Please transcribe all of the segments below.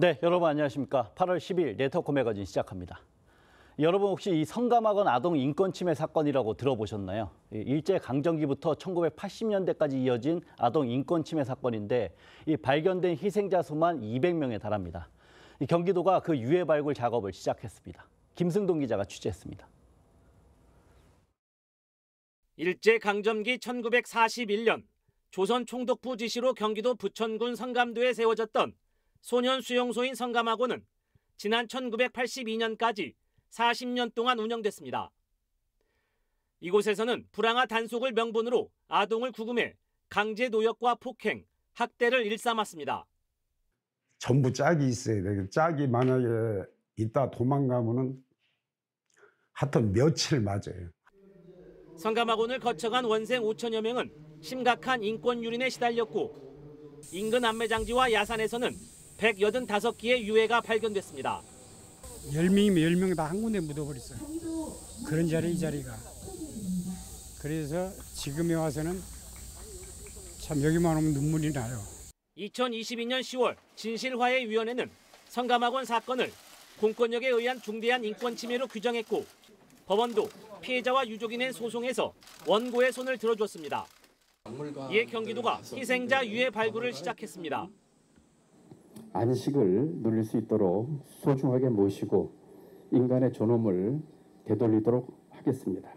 네, 여러분 안녕하십니까. 8월 10일 네트워크 매거진 시작합니다. 여러분 혹시 이 성감학원 아동 인권 침해 사건이라고 들어보셨나요? 일제강점기부터 1980년대까지 이어진 아동 인권 침해 사건인데 이 발견된 희생자 수만 200명에 달합니다. 이 경기도가 그 유해 발굴 작업을 시작했습니다. 김승동 기자가 취재했습니다. 일제강점기 1941년 조선 총독부 지시로 경기도 부천군 성감도에 세워졌던 소년 수용소인 성감학원은 지난 1982년까지 40년 동안 운영됐습니다. 이곳에서는 불황아 단속을 명분으로 아동을 구금해 강제 노역과 폭행, 학대를 일삼았습니다. 전부 짝이 있어야 돼. 짝이 만약에 있다 도망가면은 하여튼 며칠 맞아요. 성감학원을 거쳐간 원생 5천여 명은 심각한 인권 유린에 시달렸고 인근 안매장지와 야산에서는 185기의 유해가 발견됐습니다. 10명이면 10명 다 한 군데 묻어버렸어요. 그런 자리 이 자리가. 그래서 지금에 와서는 참 여기만 오면 눈물이 나요. 2022년 10월 진실화해위원회는 성감학원 사건을 공권력에 의한 중대한 인권 침해로 규정했고 법원도 피해자와 유족이 낸 소송에서 원고의 손을 들어줬습니다. 이에 경기도가 희생자 유해 발굴을 시작했습니다. 안식을 누릴 수 있도록 소중하게 모시고 인간의 존엄을 되돌리도록 하겠습니다.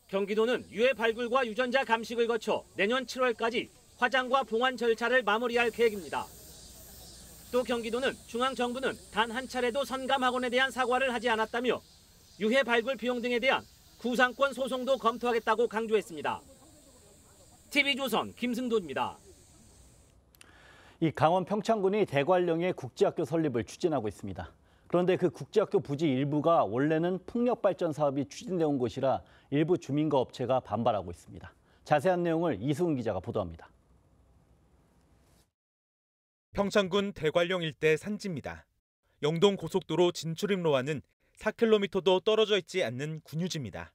경기도는 유해 발굴과 유전자 감식을 거쳐 내년 7월까지 화장과 봉환 절차를 마무리할 계획입니다. 또 경기도는 중앙정부는 단 한 차례도 성감학원에 대한 사과를 하지 않았다며 유해 발굴 비용 등에 대한 구상권 소송도 검토하겠다고 강조했습니다. TV조선 김승도입니다. 이 강원 평창군이 대관령에 국제학교 설립을 추진하고 있습니다. 그런데 그 국제학교 부지 일부가 원래는 풍력 발전 사업이 추진돼 온 곳이라 일부 주민과 업체가 반발하고 있습니다. 자세한 내용을 이수은 기자가 보도합니다. 평창군 대관령 일대 산지입니다. 영동 고속도로 진출입로와는 4km도 떨어져 있지 않는 군유지입니다.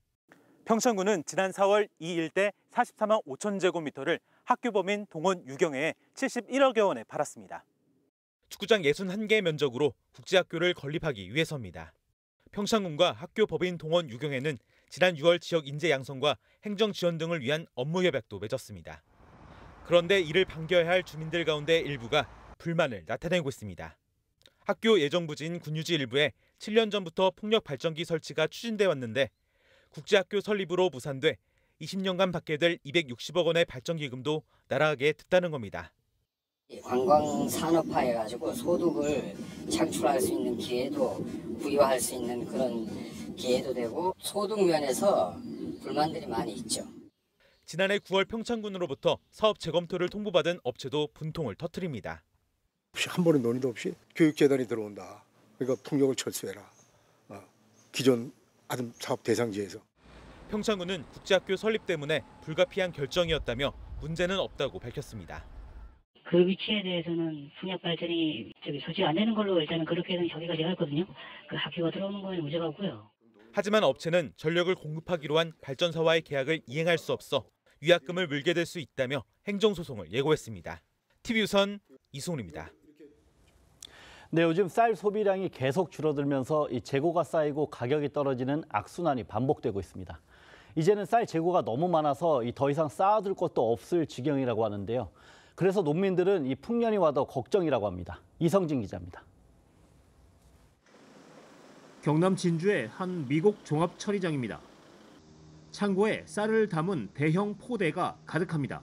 평창군은 지난 4월 이 일대 44만 5천 제곱미터를 학교법인 동원 유경회에 71억여 원에 팔았습니다. 축구장 61개 면적으로 국제학교를 건립하기 위해서입니다. 평창군과 학교법인 동원 유경회는 지난 6월 지역 인재 양성과 행정 지원 등을 위한 업무 협약도 맺었습니다. 그런데 이를 반겨야 할 주민들 가운데 일부가 불만을 나타내고 있습니다. 학교 예정 부지인 군유지 일부에 7년 전부터 풍력 발전기 설치가 추진돼 왔는데 국제학교 설립으로 무산돼 20년간 받게 될 260억 원의 발전기금도 날아가게 됐다는 겁니다. 관광 산업화해가지고 소득을 창출할 수 있는 기회도 부여할 수 있는 그런 기회도 되고 소득 면에서 불만들이 많이 있죠. 지난해 9월 평창군으로부터 사업 재검토를 통보받은 업체도 분통을 터뜨립니다. 한 번의 논의도 없이 교육재단이 들어온다. 그러니까 풍력을 철수해라. 기존 아동 사업 대상지에서. 평창군은 국제학교 설립 때문에 불가피한 결정이었다며 문제는 없다고 밝혔습니다. 그 위치에 대해서는 풍력 발전이 설치가 안 되는 걸로 일단은 그렇게는 협의가 되어 있거든요. 그 학교가 들어오는 건 문제가 없고요. 하지만 업체는 전력을 공급하기로 한 발전사와의 계약을 이행할 수 없어 위약금을 물게 될 수 있다며 행정소송을 예고했습니다. TV우선 이승훈입니다. 네, 요즘 쌀 소비량이 계속 줄어들면서 이 재고가 쌓이고 가격이 떨어지는 악순환이 반복되고 있습니다. 이제는 쌀 재고가 너무 많아서 더 이상 쌓아둘 것도 없을 지경이라고 하는데요. 그래서 농민들은 이 풍년이 와도 걱정이라고 합니다. 이성진 기자입니다. 경남 진주의 한 미국 종합 처리장입니다. 창고에 쌀을 담은 대형 포대가 가득합니다.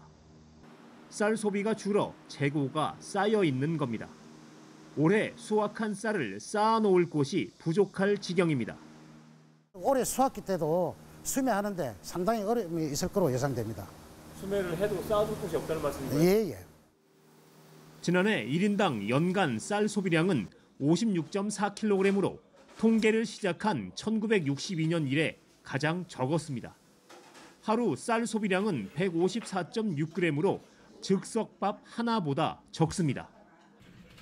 쌀 소비가 줄어 재고가 쌓여 있는 겁니다. 올해 수확한 쌀을 쌓아놓을 곳이 부족할 지경입니다. 올해 수확기 때도 수매하는데 상당히 어려움이 있을 거로 예상됩니다. 수매를 해도 쌓아둘 곳이 없다는 말씀인가요? 예. 지난해 1인당 연간 쌀 소비량은 56.4kg으로 통계를 시작한 1962년 이래 가장 적었습니다. 하루 쌀 소비량은 154.6g으로 즉석밥 하나보다 적습니다.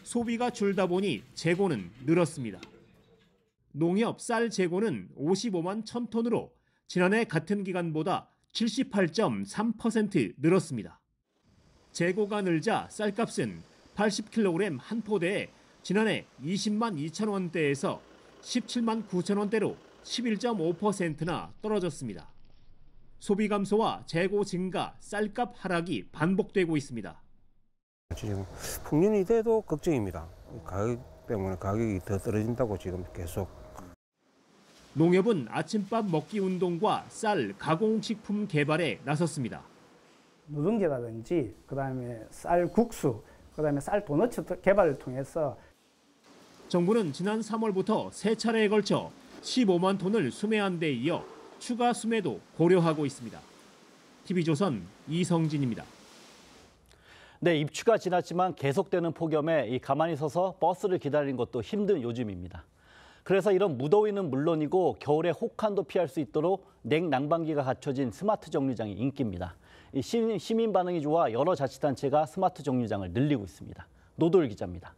소비가 줄다 보니 재고는 늘었습니다. 농협 쌀 재고는 55만 1,000톤으로 지난해 같은 기간보다 78.3% 늘었습니다. 재고가 늘자 쌀값은 80kg 한 포대에 지난해 20만 2천 원대에서 17만 9천 원대로 11.5%나 떨어졌습니다. 소비 감소와 재고 증가, 쌀값 하락이 반복되고 있습니다. 지금 풍년이 돼도 걱정입니다. 가격 때문에 가격이 더 떨어진다고 지금 계속. 농협은 아침밥 먹기 운동과 쌀 가공식품 개발에 나섰습니다. 누룽지라든지 그다음에 쌀국수, 그다음에 쌀 도너츠 개발을 통해서 정부는 지난 3월부터 세 차례에 걸쳐 15만 톤을 수매한 데 이어 추가 수매도 고려하고 있습니다. TV조선 이성진입니다. 네, 입추가 지났지만 계속되는 폭염에 가만히 서서 버스를 기다리는 것도 힘든 요즘입니다. 그래서 이런 무더위는 물론이고 겨울에 혹한도 피할 수 있도록 냉난방기가 갖춰진 스마트 정류장이 인기입니다. 시민 반응이 좋아 여러 자치단체가 스마트 정류장을 늘리고 있습니다. 노도일 기자입니다.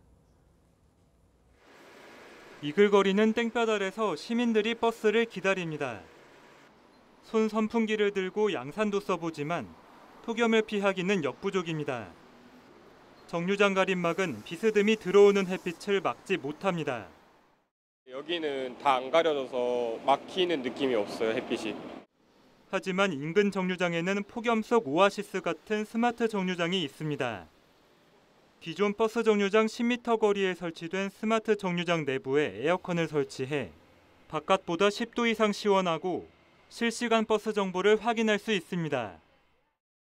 이글거리는 땡볕 아래서 시민들이 버스를 기다립니다. 손 선풍기를 들고 양산도 써보지만 폭염을 피하기는 역부족입니다. 정류장 가림막은 비스듬히 들어오는 햇빛을 막지 못합니다. 여기는 다 안 가려져서 막히는 느낌이 없어요, 햇빛이. 하지만 인근 정류장에는 폭염 속 오아시스 같은 스마트 정류장이 있습니다. 기존 버스 정류장 10m 거리에 설치된 스마트 정류장 내부에 에어컨을 설치해 바깥보다 10도 이상 시원하고 실시간 버스 정보를 확인할 수 있습니다.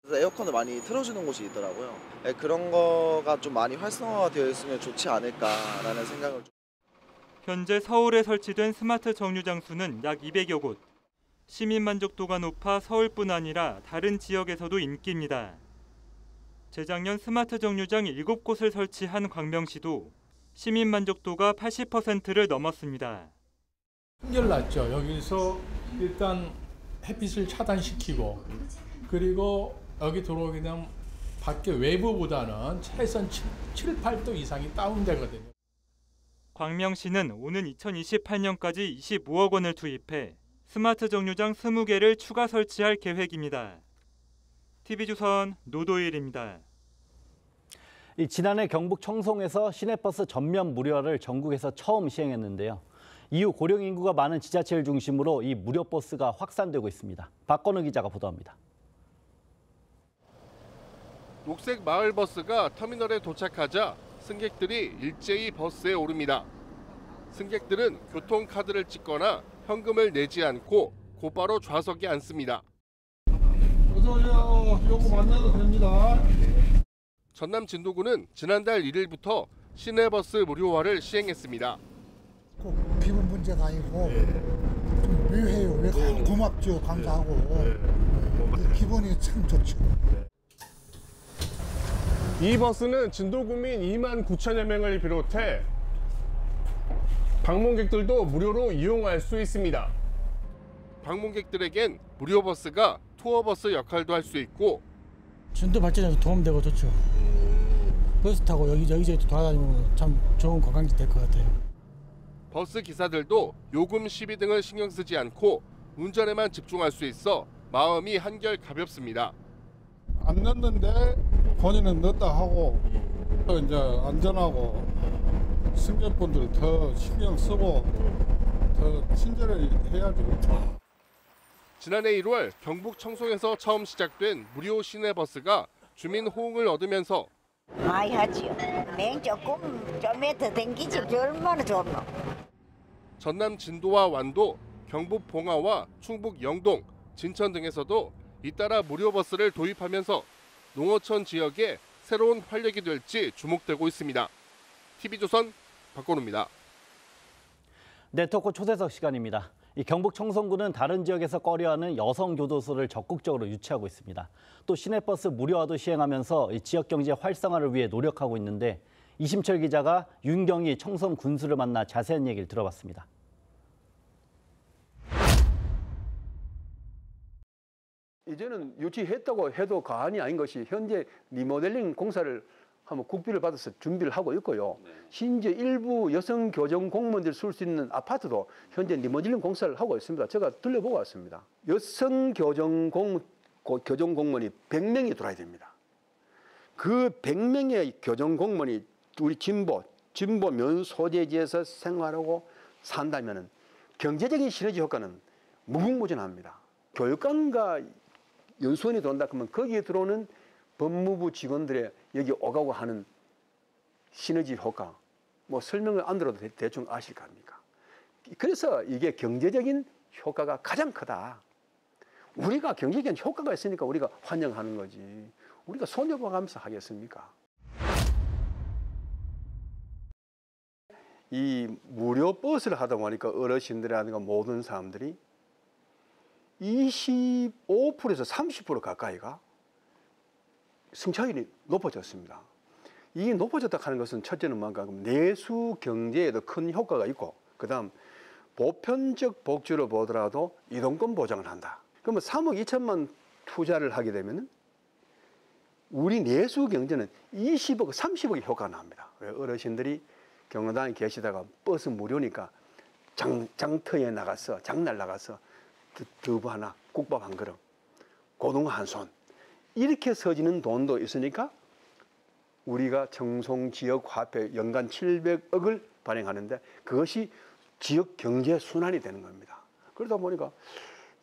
에어컨을 많이 틀어주는 곳이 있더라고요. 그런 거가 좀 많이 활성화가 되어 있으면 좋지 않을까라는 생각을 좀. 현재 서울에 설치된 스마트 정류장 수는 약 200여 곳. 시민 만족도가 높아 서울뿐 아니라 다른 지역에서도 인기입니다. 재작년 스마트 정류장 7곳을 설치한 광명시도 시민 만족도가 80%를 넘었습니다. 한결났죠. 여기서 일단 햇빛을 차단시키고 그리고 여기 들어오게 되면 밖에 외부보다는 최소한 7, 8도 이상이 다운되거든요. 광명시는 오는 2028년까지 25억 원을 투입해 스마트 정류장 20개를 추가 설치할 계획입니다. TV조선 노도일입니다. 지난해 경북 청송에서 시내버스 전면 무료화를 전국에서 처음 시행했는데요. 이후 고령 인구가 많은 지자체를 중심으로 이 무료 버스가 확산되고 있습니다. 박건우 기자가 보도합니다. 녹색 마을버스가 터미널에 도착하자 승객들이 일제히 버스에 오릅니다. 승객들은 교통카드를 찍거나 현금을 내지 않고 곧바로 좌석에 앉습니다. 어서 오세요. 요거 만나도 됩니다. 전남 진도구는 지난달 1일부터 시내버스 무료화를 시행했습니다. 꼭 비문 문제가 아니고 좀 묘해요. 고맙죠. 감사하고. 기분이 참 좋죠. 이 버스는 진도구민 2만 9천여 명을 비롯해 방문객들도 무료로 이용할 수 있습니다. 방문객들에겐 무료 버스가 투어버스 역할도 할 수 있고 진도 발전에도 도움되고 좋죠. 버스 타고 여기저기 돌아다니면 참 좋은 관광지 될 것 같아요. 버스 기사들도 요금 시비 등을 신경 쓰지 않고 운전에만 집중할 수 있어 마음이 한결 가볍습니다. 안 넣는데 본인은 넣었다 하고 또 이제 안전하고 승객분들 더 신경 쓰고 더 친절히 해야죠. 지난해 1월 경북 청송에서 처음 시작된 무료 시내버스가 주민 호응을 얻으면서 많이 하지요. 맹 조금 좀에 더 댕기지 얼마나 좋노. 전남 진도와 완도, 경북 봉화와 충북 영동, 진천 등에서도 잇따라 무료 버스를 도입하면서 농어촌 지역에 새로운 활력이 될지 주목되고 있습니다. TV조선 박건우입니다. 네트워크 초대석 시간입니다. 경북 청송군은 다른 지역에서 꺼려하는 여성 교도소를 적극적으로 유치하고 있습니다. 또 시내버스 무료화도 시행하면서 지역 경제 활성화를 위해 노력하고 있는데 이심철 기자가 윤경희 청송 군수를 만나 자세한 얘기를 들어봤습니다. 이제는 유치했다고 해도 과언이 아닌 것이 현재 리모델링 공사를 한번 국비를 받아서 준비를 하고 있고요. 심지어 일부 여성 교정 공무원들이 쓸 수 있는 아파트도 현재 리모델링 공사를 하고 있습니다. 제가 들려보고 왔습니다. 여성 교정 공무원이 100명이 들어야 됩니다. 그 100명의 교정 공무원이 우리 진보 진보면 소재지에서 생활하고 산다면은 경제적인 시너지 효과는 무궁무진합니다. 교육감과 연수원이 돈다 그러면 거기에 들어오는 법무부 직원들의 여기 오가고 하는 시너지 효과 뭐 설명을 안 들어도 대충 아실 거 아닙니까? 그래서 이게 경제적인 효과가 가장 크다. 우리가 경제적인 효과가 있으니까 우리가 환영하는 거지. 우리가 손해보면서 하겠습니까? 이 무료 버스를 하다 보니까 어르신들이라든가 모든 사람들이 25%에서 30% 가까이가 승차율이 높아졌습니다. 이 높아졌다 하는 것은 첫째는 뭔가 내수 경제에도 큰 효과가 있고, 그 다음 보편적 복지로 보더라도 이동권 보장을 한다. 그러면 3억 2천만 투자를 하게 되면 우리 내수 경제는 20억, 30억의 효과가 납니다. 어르신들이 경로당에 계시다가 버스 무료니까 장터에 나가서, 장날 나가서 두부 하나, 국밥 한 그릇, 고등어 한 손, 이렇게 서지는 돈도 있으니까 우리가 청송 지역 화폐 연간 700억을 발행하는데 그것이 지역 경제 순환이 되는 겁니다. 그러다 보니까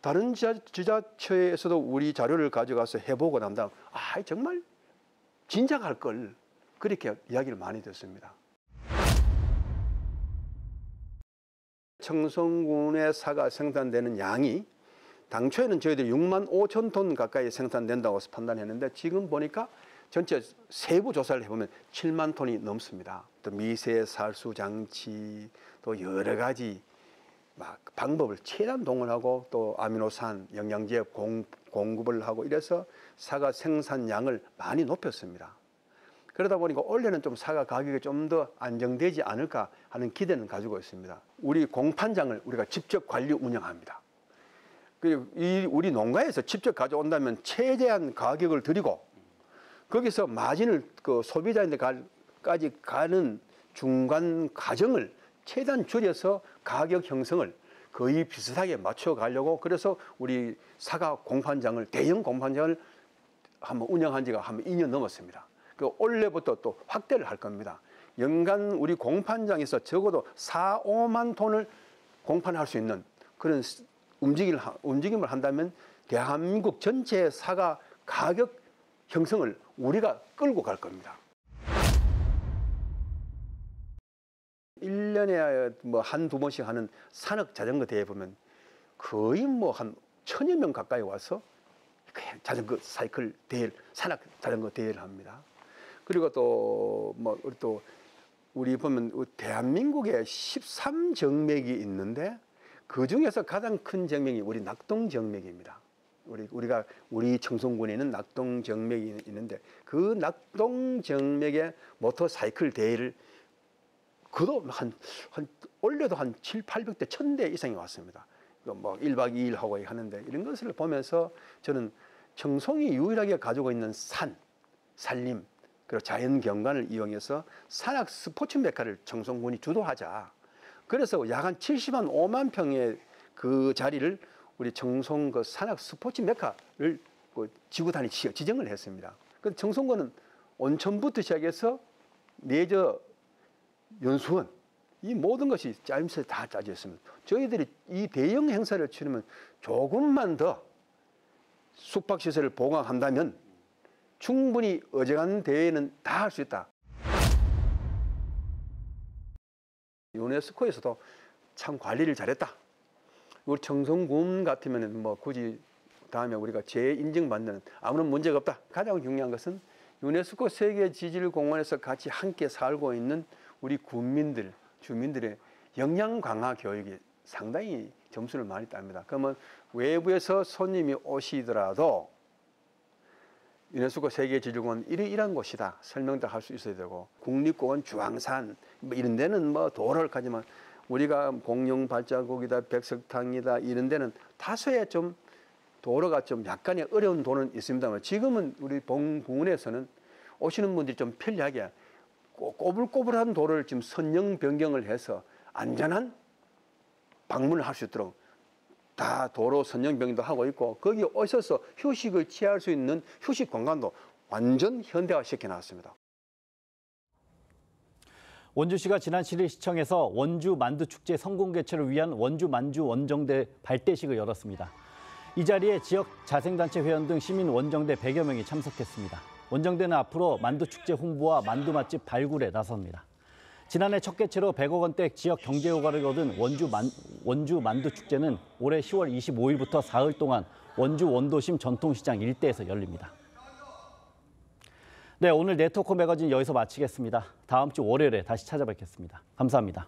다른 지자체에서도 우리 자료를 가져가서 해보고 난 다음 정말 진작 할 걸, 그렇게 이야기를 많이 듣습니다. 청송군의 사과 생산되는 양이 당초에는 저희들이 6만 5천 톤 가까이 생산된다고 판단했는데 지금 보니까 전체 세부 조사를 해보면 7만 톤이 넘습니다. 또 미세 살수 장치, 또 여러 가지 방법을 최대한 동원하고 또 아미노산, 영양제 공급을 하고 이래서 사과 생산량을 많이 높였습니다. 그러다 보니까 올해는 좀 사과 가격이 좀 더 안정되지 않을까 하는 기대는 가지고 있습니다. 우리 공판장을 우리가 직접 관리 운영합니다. 그리고 우리 농가에서 직접 가져온다면 최대한 가격을 드리고 거기서 마진을 그 소비자한테까지 가는 중간 과정을 최대한 줄여서 가격 형성을 거의 비슷하게 맞춰 가려고, 그래서 우리 사과 공판장을, 대형 공판장을 한번 운영한 지가 한 2년 넘었습니다. 그 올해부터 또 확대를 할 겁니다. 연간 우리 공판장에서 적어도 4, 5만 톤을 공판할 수 있는 그런 움직임을 한다면 대한민국 전체 사과 가격 형성을 우리가 끌고 갈 겁니다. 1년에 뭐 한두 번씩 하는 산악 자전거 대회 보면 거의 뭐 한 1000여 명 가까이 와서 자전거 사이클 대회, 산악 자전거 대회를 합니다. 그리고 또 뭐 또 우리 보면 대한민국에 13정맥이 있는데 그 중에서 가장 큰 정맥이 우리 낙동정맥입니다. 우리 청송군에는 낙동정맥이 있는데 그 낙동정맥의 모터사이클 대회를 그도 올해도 한 7, 800대, 1000대 이상이 왔습니다. 뭐 1박 2일 하고 하는데 이런 것을 보면서 저는 청송이 유일하게 가지고 있는 산림, 그리고 자연 경관을 이용해서 산악 스포츠 메카를 청송군이 주도하자. 그래서 약 한 70만 5만 평의 그 자리를 우리 청송 그 산악 스포츠 메카를 지구 단위 지정을 했습니다. 그 청송군은 온천부터 시작해서 레저, 연수원, 이 모든 것이 짜임새 다 짜져 있습니다. 저희들이 이 대형 행사를 치르면 조금만 더 숙박시설을 보강한다면 충분히 어지간한 대회는 다 할 수 있다. 유네스코에서도 참 관리를 잘했다. 우리 청송군 같으면 뭐 굳이 다음에 우리가 재인증받는 아무런 문제가 없다. 가장 중요한 것은 유네스코 세계지질공원에서 같이 함께 살고 있는 우리 군민들, 주민들의 역량 강화 교육이 상당히 점수를 많이 땁니다. 그러면 외부에서 손님이 오시더라도 유네스코 세계지질공원 이런 곳이다 설명도 할 수 있어야 되고, 국립공원 주황산 뭐 이런 데는 뭐 도로를 가지만 우리가 공룡 발자국이다, 백석탕이다 이런 데는 다소의 좀 도로가 좀 약간의 어려운 도로는 있습니다만 지금은 우리 본군에서는 오시는 분들이 좀 편리하게 꼬불꼬불한 도로를 지금 선형 변경을 해서 안전한 방문을 할 수 있도록 다 도로 선형 변경도 하고 있고, 거기 오셔서 휴식을 취할 수 있는 휴식 공간도 완전 현대화 시켜놨습니다. 원주시가 지난 7일 시청에서 원주 만두축제 성공 개최를 위한 원주 만주 원정대 발대식을 열었습니다. 이 자리에 지역 자생단체 회원 등 시민 원정대 100여 명이 참석했습니다. 원정대는 앞으로 만두축제 홍보와 만두 맛집 발굴에 나섭니다. 지난해 첫 개최로 100억 원대 지역 경제 효과를 얻은 원주 만두축제는 올해 10월 25일부터 사흘 동안 원주 원도심 전통시장 일대에서 열립니다. 네, 오늘 네트워크 매거진 여기서 마치겠습니다. 다음 주 월요일에 다시 찾아뵙겠습니다. 감사합니다.